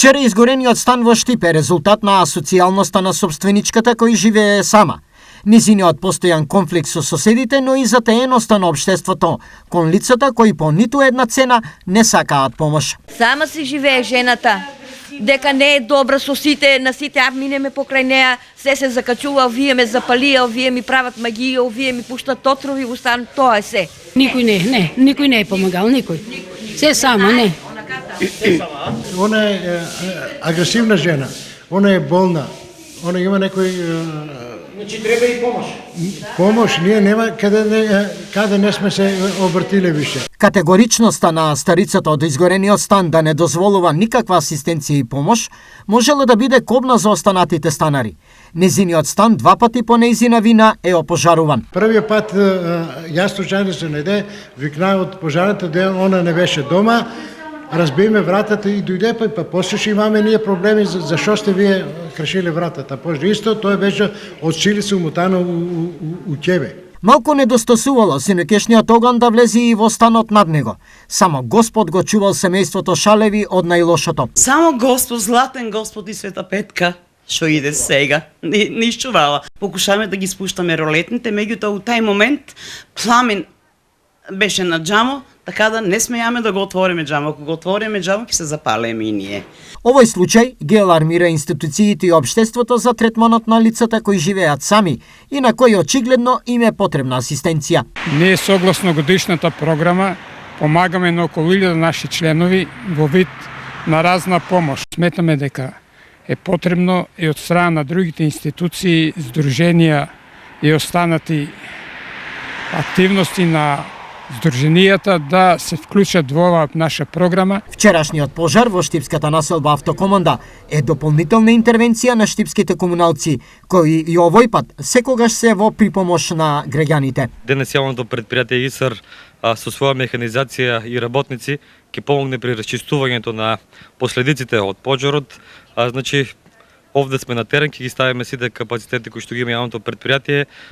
Вчера изгорениот стан во Штип е резултат на асоцијалноста на собственичката кој живее сама. Низиниот постојан конфликт со соседите, но и затаеноста на општеството кон лицата кои по ниту една цена не сакаат помош. Сама си живее жената, дека не е добра со сите, на сите минеме покрај неа, се закачува, овие ме запалија, овие ми прават магија, овие ми пуштат отрови, устан, тоа е се. Никој не е помагал, никој. Се сама, не. Она е агресивна жена, она е болна, она има некој... Значи треба и помош. Помош, ние нема каде не сме се обртиле више. Категоричноста на старицата од изгорениот стан да не дозволува никаква асистенција и помош, можела да биде кобна за останатите станари. Незиниот стан два пати по нејзина вина е опожаруван. Првиот пат јас случајно се најде, викна од пожарната де она не беше дома, разбиме вратата и дојде, па после ще имаме ние проблеми зашо сте вие кршиле вратата. После исто тоа беше од силица умотано у тебе. Малку недостасувало синекешниот оган да влезе и во станот над него. Само Господ го чувал семејството Шалеви од најлошото. Само Господ, златен Господ и Света Петка, што иде сега, не изчувала. Покушаме да ги спуштаме ролетните, меѓутоа у тај момент пламен беше на џамо, така да не смејаме да го отвориме џамо. Ако го отвориме џамо, ќе се запалеме и ние. Овој случај ги алармира институциите и општеството за третманот на лицата кои живеат сами и на кои очигледно им е потребна асистенција. Ние согласно годишната програма помагаме на околу 1000 наши членови во вид на разна помош. Сметаме дека е потребно и од страна на другите институции, здруженија и останати активности на здруженијата да се вклучат во оваа наша програма. Вчерашниот пожар во Штипската населба Автокоманда е дополнителна интервенција на штипските комуналци, кои и овој пат секогаш се во припомош на граѓаните. Денес јавното предпријатие ИСР со своја механизација и работници ќе помогне при расчистувањето на последиците од пожарот. Значи, овде сме на терен, ќе ги ставиме сите капацитети кои што ги има јавното предпријатие